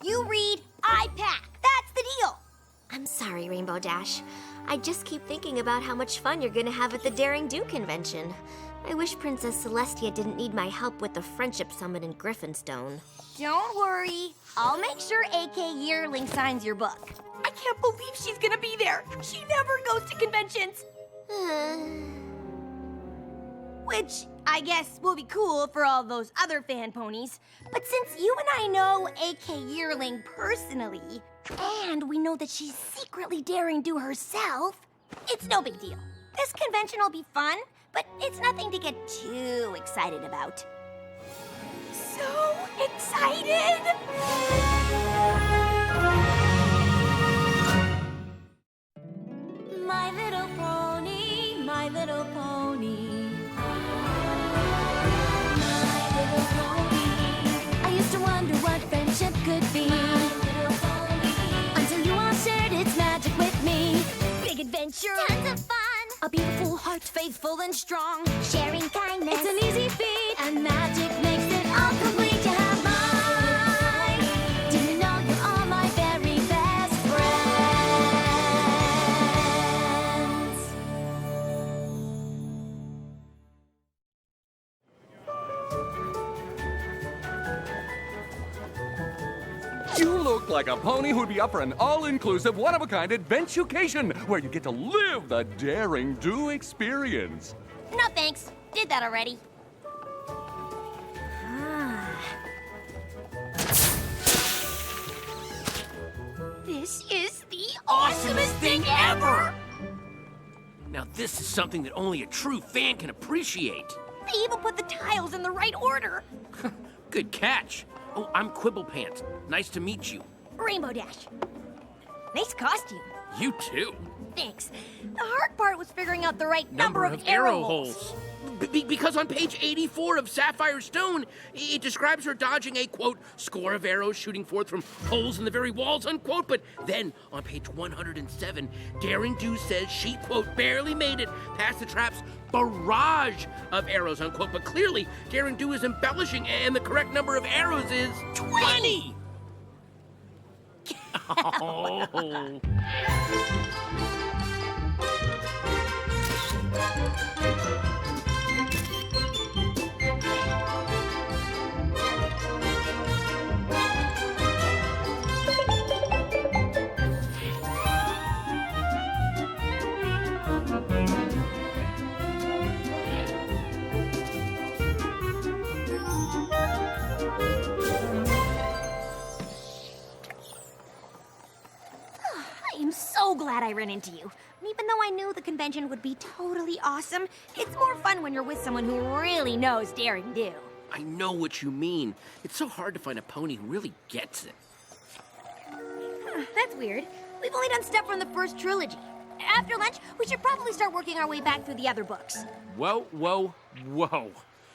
You read, I pack. That's the deal. I'm sorry, Rainbow Dash. I just keep thinking about how much fun you're gonna have at the Daring Do convention. I wish Princess Celestia didn't need my help with the Friendship Summit in Griffinstone. Don't worry. I'll make sure AK Yearling signs your book. I can't believe she's gonna be there. She never goes to conventions. Which I guess will be cool for all those other fan ponies. But since you and I know AK Yearling personally, and we know that she's secretly Daring Do herself, it's no big deal. This convention will be fun, but it's nothing to get too excited about. So excited! My little pony, my little pony. My little pony. I used to wonder what friendship could be. My little pony. Until you all shared its magic with me. Big adventure. Tons of fun. A beautiful heart, faithful and strong. Sharing kindness. It's an easy feat. And magic makes it all complete. You have mine. Do you know you're all my very best friends? You look like a pony who'd be up for an all-inclusive, one-of-a-kind adventucation where you get to live the Daring Do experience. No thanks. Did that already. This is the awesomest thing ever! Now this is something that only a true fan can appreciate. They even put the tiles in the right order. Good catch. Oh, I'm Quibble Pants. Nice to meet you. Rainbow Dash. Nice costume. You too. Thanks. The hard part was figuring out the right number of arrow holes. Because on page 84 of Sapphire Stone, it describes her dodging a, quote, score of arrows shooting forth from holes in the very walls, unquote. But then, on page 107, Daring Do says she, quote, barely made it past the trap's barrage of arrows, unquote. But clearly, Daring Do is embellishing, and the correct number of arrows is 20! Oh. I'm so glad I ran into you. And even though I knew the convention would be totally awesome, it's more fun when you're with someone who really knows Daring Do. I know what you mean. It's so hard to find a pony who really gets it. That's weird. We've only done stuff from the first trilogy. After lunch, we should probably start working our way back through the other books. Whoa, whoa, whoa.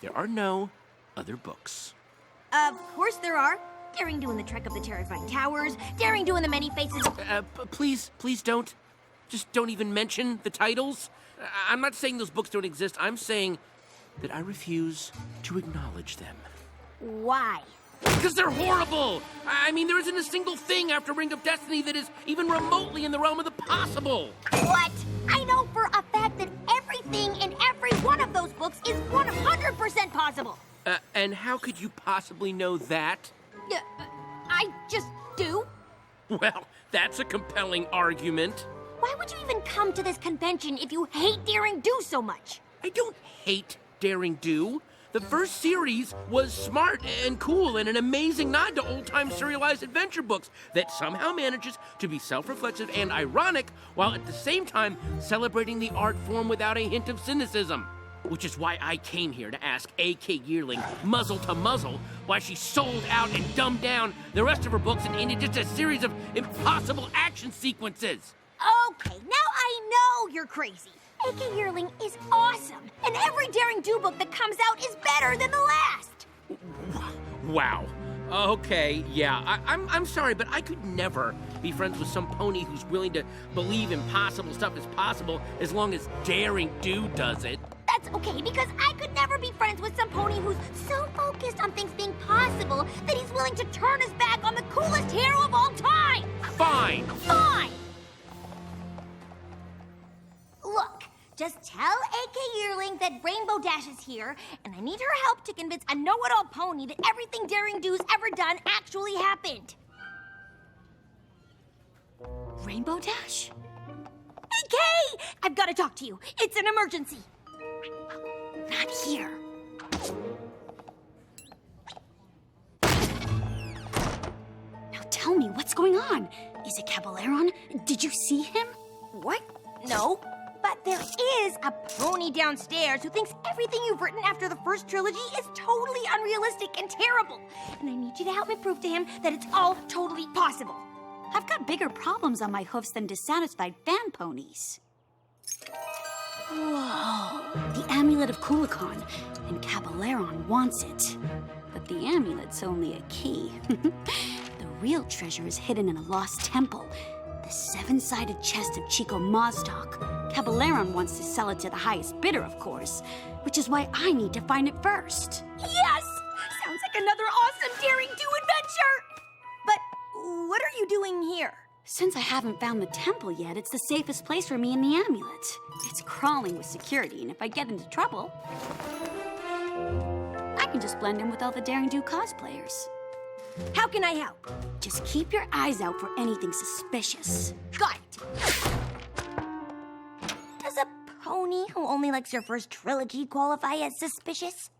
There are no other books. Of course there are. Daring Do in the Trek of the Terrifying Towers, Daring Do in the Many Faces. Please don't. Just don't even mention the titles. I'm not saying those books don't exist. I'm saying that I refuse to acknowledge them. Why? Because they're horrible! I mean, there isn't a single thing after Ring of Destiny that is even remotely in the realm of the possible. What? I know for a fact that everything in every one of those books is 100% possible. And how could you possibly know that? I just do. Well, that's a compelling argument. Why would you even come to this convention if you hate Daring Do so much? I don't hate Daring Do. The first series was smart and cool and an amazing nod to old-time serialized adventure books that somehow manages to be self-reflexive and ironic while at the same time celebrating the art form without a hint of cynicism. Which is why I came here to ask A.K. Yearling, muzzle to muzzle, why she sold out and dumbed down the rest of her books into just a series of impossible action sequences. Okay, now I know you're crazy. A.K. Yearling is awesome, and every Daring Do book that comes out is better than the last. Wow. Okay, yeah, I'm sorry, but I could never be friends with some pony who's willing to believe impossible stuff is possible as long as Daring Do does it. that's okay, because I could never be friends with some pony who's so focused on things being possible that he's willing to turn his back on the coolest hero of all time! Fine! Fine! Look, just tell AK Yearling that Rainbow Dash is here, and I need her help to convince a know-it-all pony that everything Daring Do's ever done actually happened. Rainbow Dash? AK! I've got to talk to you. It's an emergency. Not here. Now tell me, what's going on? Is it Caballeron? Did you see him? What? No. But there is a pony downstairs who thinks everything you've written after the first trilogy is totally unrealistic and terrible. And I need you to help me prove to him that it's all totally possible. I've got bigger problems on my hoofs than dissatisfied fan ponies. Whoa, the amulet of Kulikon, and Caballeron wants it. But the amulet's only a key. The real treasure is hidden in a lost temple, the seven-sided chest of Chico Maztok. Caballeron wants to sell it to the highest bidder, of course, which is why I need to find it first. Yes! Sounds like another awesome Daring Do adventure! But what are you doing here? Since I haven't found the temple yet, it's the safest place for me and the amulet. It's crawling with security, and if I get into trouble, I can just blend in with all the Daring Do cosplayers. How can I help? Just keep your eyes out for anything suspicious. Got it. Does a pony who only likes your first trilogy qualify as suspicious?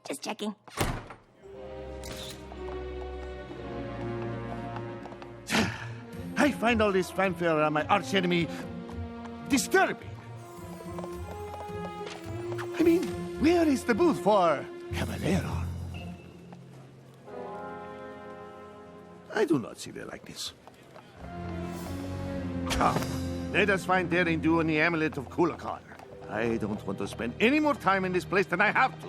Just checking. I find all this fanfare around my archenemy disturbing. I mean, where is the booth for Caballeron? I do not see the likeness. Come, let us find Daring Do and the amulet of Kulikon. I don't want to spend any more time in this place than I have to.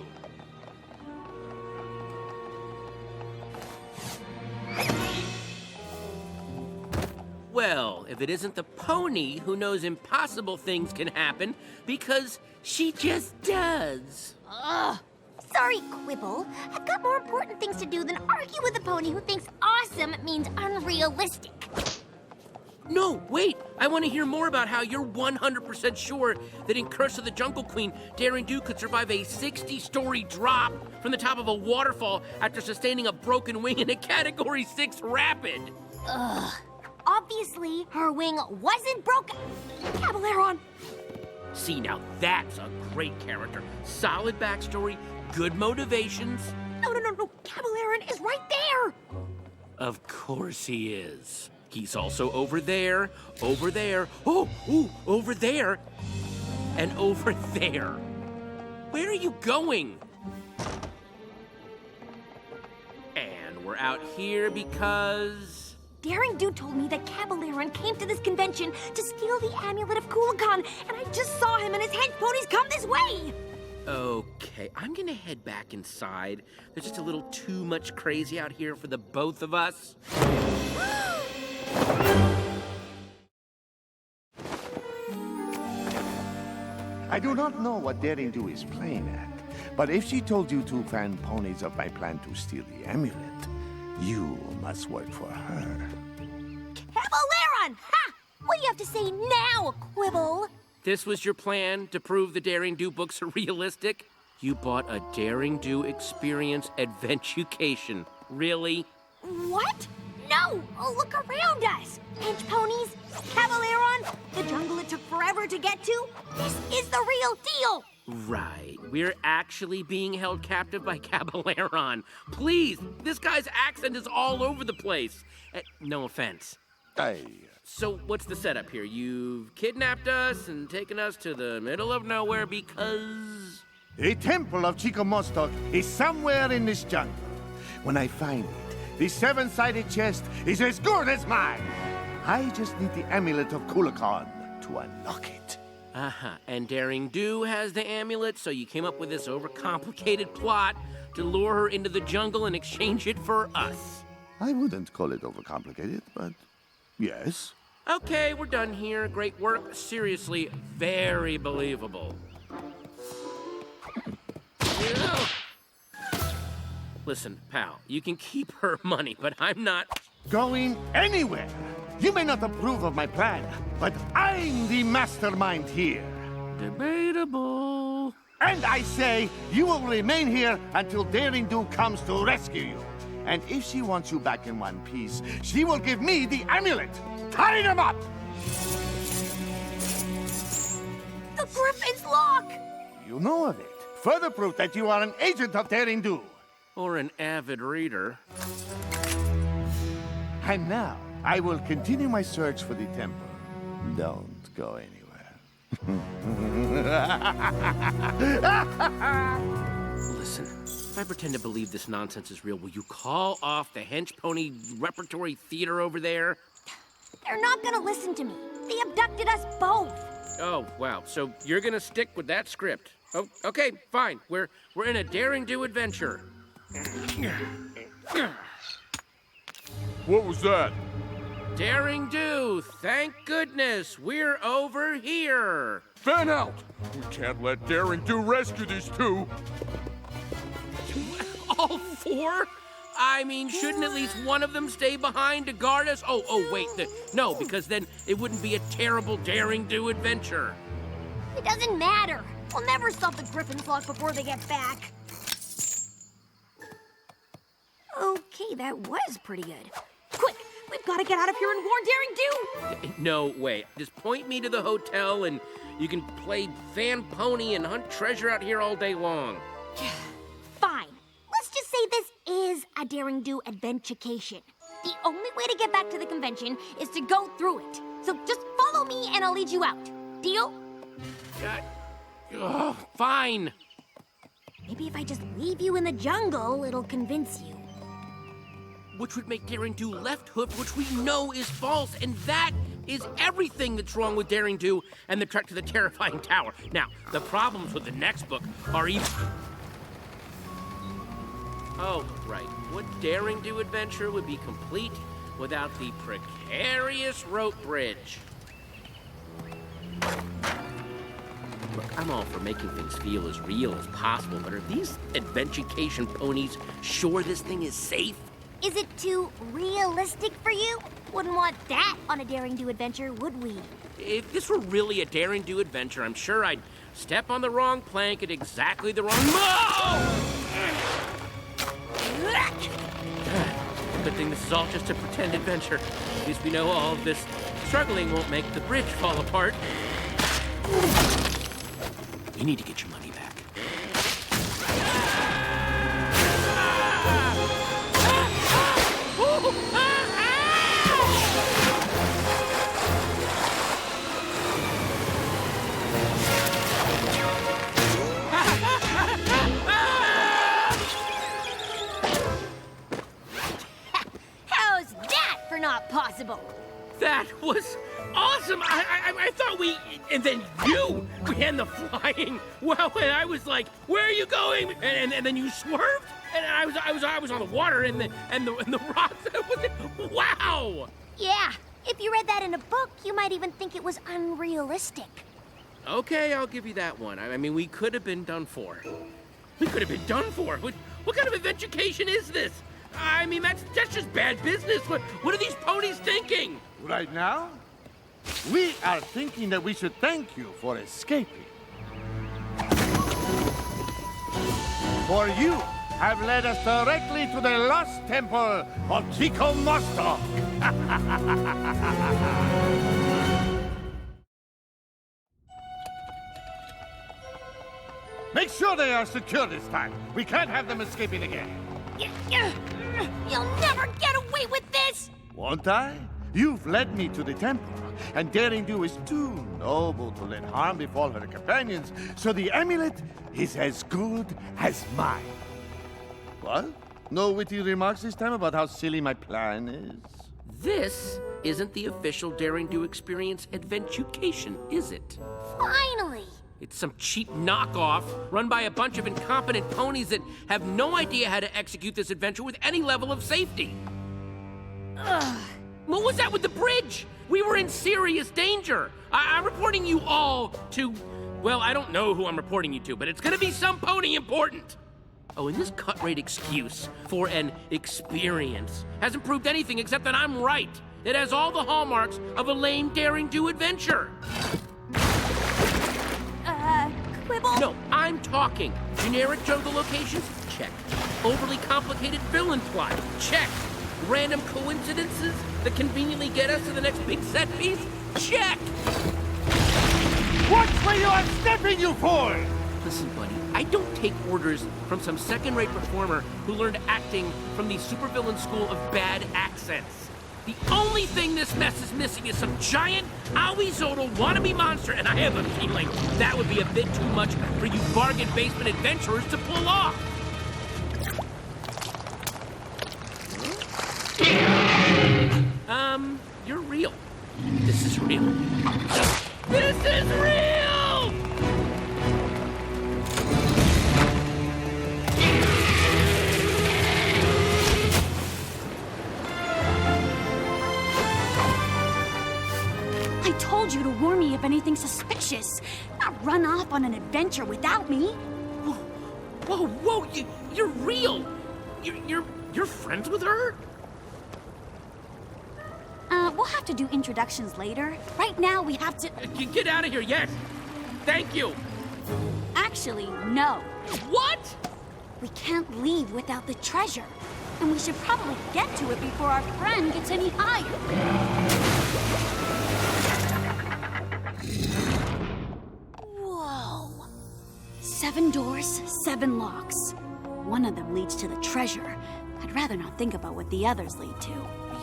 Well, if it isn't the pony who knows impossible things can happen, because she just does. Ugh. Sorry, Quibble. I've got more important things to do than argue with a pony who thinks awesome means unrealistic. No, wait! I want to hear more about how you're 100% sure that in Curse of the Jungle Queen, Daring Do could survive a 60-story drop from the top of a waterfall after sustaining a broken wing in a Category 6 rapid. Ugh. Obviously, her wing wasn't broken. Caballeron! See, now that's a great character. Solid backstory, good motivations. No. Caballeron is right there. Of course he is. He's also over there, over there, over there, and over there. Where are you going? And we're out here because... Daring Do told me that Caballeron came to this convention to steal the amulet of Kulikon, and I just saw him and his hench ponies come this way! Okay, I'm gonna head back inside. There's just a little too much crazy out here for the both of us. I do not know what Daring Do is playing at, but if she told you two fan ponies of my plan to steal the amulet, you must work for her. Caballeron! Ha! What do you have to say now, Quibble? This was your plan to prove the Daring Do books are realistic? You bought a Daring Do experience adventucation. Really? What? No! Oh, look around us! Hench ponies, Caballeron, the jungle it took forever to get to. This is the real deal! Right. We're actually being held captive by Caballeron. Please, this guy's accent is all over the place. No offense. So what's the setup here? You've kidnapped us and taken us to the middle of nowhere because... A temple of Chico Maztok is somewhere in this jungle. When I find it, the seven-sided chest is as good as mine. I just need the amulet of Kulikon to unlock it. Uh-huh. And Daring Do has the amulet, so you came up with this overcomplicated plot to lure her into the jungle and exchange it for us. I wouldn't call it overcomplicated, but yes. Okay, we're done here. Great work. Seriously, very believable. Yeah. Listen, pal, you can keep her money, but I'm not Going anywhere. You may not approve of my plan, but I'm the mastermind here. debatable. And I say you will remain here until Daring Do comes to rescue you. And if she wants you back in one piece, she will give me the amulet. Tie them up! The Griffin's lock! You know of it. Further proof that you are an agent of Daring Do. Or an avid reader. And now, I will continue my search for the temple. Don't go anywhere. Listen, if I pretend to believe this nonsense is real, will you call off the hench pony repertory theater over there? They're not gonna listen to me. They abducted us both. Oh, wow. So you're gonna stick with that script. Oh, okay, fine. We're in a Daring Do adventure. What was that? Daring Do, thank goodness, we're over here. Fan out! We can't let Daring Do rescue these two. All four? I mean, shouldn't at least one of them stay behind to guard us? Oh, wait, no, because then it wouldn't be a terrible Daring Do adventure. It doesn't matter. We'll never stop the Griffin's lock before they get back. Okay, that was pretty good. Quick, we've got to get out of here and warn Daring Do. No way. Just point me to the hotel and you can play fan pony and hunt treasure out here all day long. Fine. Let's just say this is a Daring Do adventurecation. The only way to get back to the convention is to go through it. So just follow me and I'll lead you out. Deal? Fine. Maybe if I just leave you in the jungle, it'll convince you. Which would make Daring Do left hoof, which we know is false, and that is everything that's wrong with Daring Do and the trek to the terrifying tower. Now, the problems with the next book are even... Oh, right. What Daring Do adventure would be complete without the precarious rope bridge? Look, I'm all for making things feel as real as possible, but are these adventurecation ponies sure this thing is safe? Is it too realistic for you? Wouldn't want that on a Daring Do adventure, would we? If this were really a Daring Do adventure, I'm sure I'd step on the wrong plank at exactly the wrong... Good thing this is all just a pretend adventure. At least we know all of this struggling won't make the bridge fall apart. You need to get your money back. How's that for not possible? That was awesome! I thought we... And then you began the flying. Well, and I was like, where are you going? And then you swerved, and I was on the water and the rocks. Wow! Yeah, if you read that in a book, you might even think it was unrealistic. Okay, I'll give you that one. I mean, we could have been done for. We could have been done for. What kind of adventurecation is this? I mean, that's just bad business. What are these ponies thinking? Right now, we are thinking that we should thank you for escaping. For you have led us directly to the lost temple of Chico Mostok. Make sure they are secure this time. We can't have them escaping again. You'll never get away with this! Won't I? You've led me to the temple, and Daring Do is too noble to let harm befall her companions, so the amulet is as good as mine. What? No witty remarks this time about how silly my plan is? This isn't the official Daring Do experience adventurecation, is it? Finally! It's some cheap knockoff run by a bunch of incompetent ponies that have no idea how to execute this adventure with any level of safety. Ugh. What was that with the bridge? We were in serious danger. I'm reporting you all to... Well, I don't know who I'm reporting you to, but it's gonna be some pony important. Oh, and this cut-rate excuse for an experience hasn't proved anything except that I'm right. It has all the hallmarks of a lame daring-do adventure. Quibble? No, I'm talking. Generic jungle locations? Check. Overly complicated villain plot? Check. Random coincidences that conveniently get us to the next big set piece? Check. Watch where you are stepping, you fool! Listen, buddy, I don't take orders from some second-rate performer who learned acting from the supervillain school of bad accents. The only thing this mess is missing is some giant, owie-zodal wannabe monster, and I have a feeling that would be a bit too much for you bargain basement adventurers to pull off. You're real. This is real. This is real! I told you to warn me if anything suspicious. Not run off on an adventure without me. Whoa, you're real! You're friends with her? We'll have to do introductions later. Right now, we have to... Get out of here, yes! Thank you! Actually, no. What? We can't leave without the treasure. And we should probably get to it before our friend gets any higher. Whoa. 7 doors, 7 locks. One of them leads to the treasure. I'd rather not think about what the others lead to.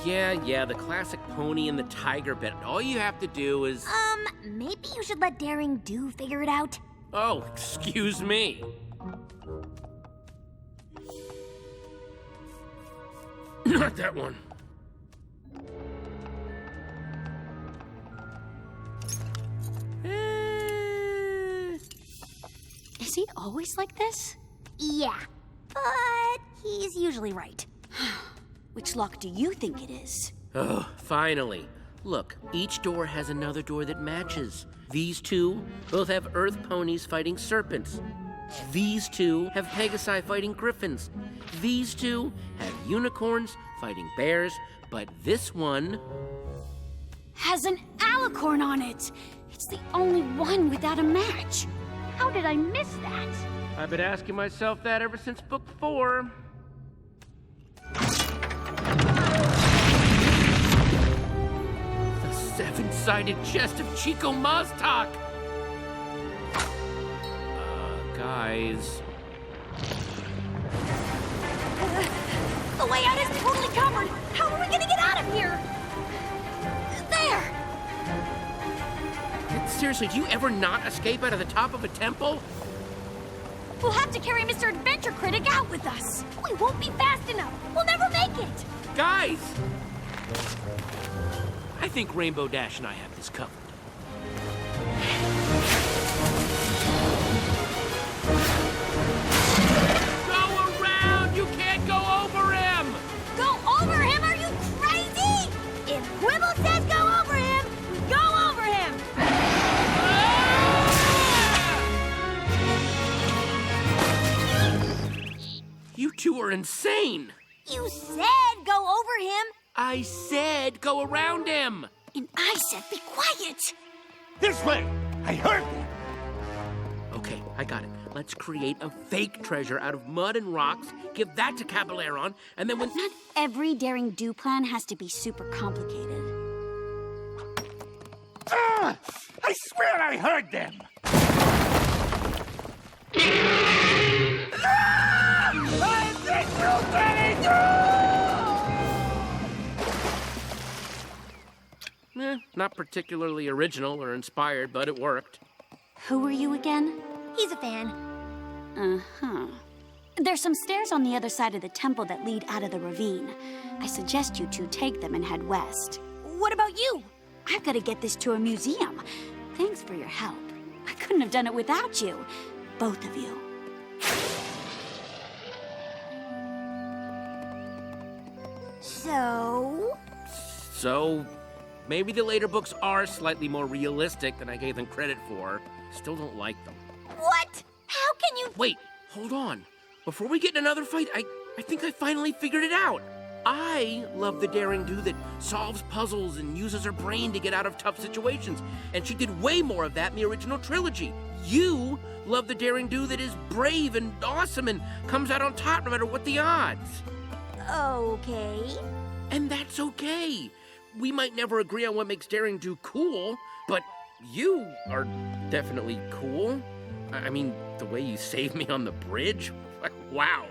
Yeah, the classic pony and the tiger bit. All you have to do is... Maybe you should let Daring Do figure it out. Oh, excuse me. Not that one. Is he always like this? Yeah, but he's usually right. Which lock do you think it is? Oh, finally. Look, each door has another door that matches. These two both have earth ponies fighting serpents. These two have Pegasi fighting griffins. These two have unicorns fighting bears. But this one... has an alicorn on it! It's the only one without a match. How did I miss that? I've been asking myself that ever since book 4. The 7-sided chest of Chico Maztak! Guys... The way out is totally covered. How are we gonna get out of here? There! Seriously, do you ever not escape out of the top of a temple? We'll have to carry Mr. Adventure Critic out with us. We won't be fast enough. We'll never make it. Guys! I think Rainbow Dash and I have this covered. Go around! You can't go over him! Go over him? Are you crazy? If Quibble says go over him, we go over him. You two are insane! You said go over him. I said go around him! And I said be quiet. This way! I heard them! Okay, I got it. Let's create a fake treasure out of mud and rocks, give that to Caballeron, and then when... Not every Daring Do plan has to be super complicated. Ah! I swear I heard them! Not particularly original or inspired, but it worked. Who are you again? He's a fan. Uh-huh. There's some stairs on the other side of the temple that lead out of the ravine. I suggest you two take them and head west. What about you? I've got to get this to a museum. Thanks for your help. I couldn't have done it without you. Both of you. So? So, Maybe the later books are slightly more realistic than I gave them credit for. Still don't like them. What? How can you... Wait, hold on. Before we get in another fight, I think I finally figured it out. I love the daring do that solves puzzles and uses her brain to get out of tough situations, and she did way more of that in the original trilogy. You love the daring do that is brave and awesome and comes out on top no matter what the odds. Okay. And that's okay. We might never agree on what makes daring do cool, but you are definitely cool. I mean, the way you saved me on the bridge, wow.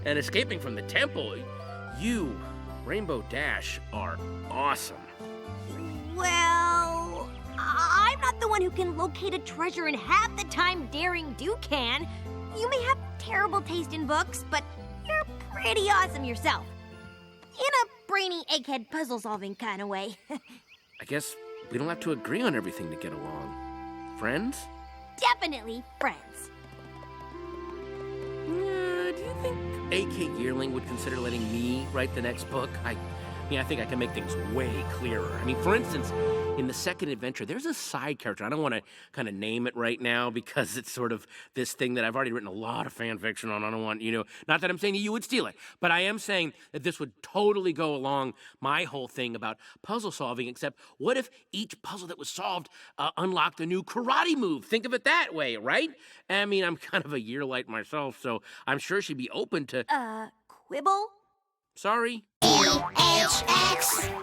And escaping from the temple, you, Rainbow Dash, are awesome. Well, I'm not the one who can locate a treasure in half the time Daring Do can. You may have terrible taste in books, but you're pretty awesome yourself. In a brainy egghead puzzle-solving kind of way. I guess we don't have to agree on everything to get along. Friends? Definitely friends. Do you think A.K. Yearling would consider letting me write the next book? I think I can make things way clearer. I mean, for instance, in the second adventure, there's a side character. I don't want to kind of name it right now because it's sort of this thing that I've already written a lot of fan fiction on. I don't want, not that I'm saying that you would steal it, but I am saying that this would totally go along my whole thing about puzzle solving, except what if each puzzle that was solved unlocked a new karate move? Think of it that way, right? I mean, I'm kind of a yearlight myself, so I'm sure she'd be open to... Quibble? Sorry. LHX.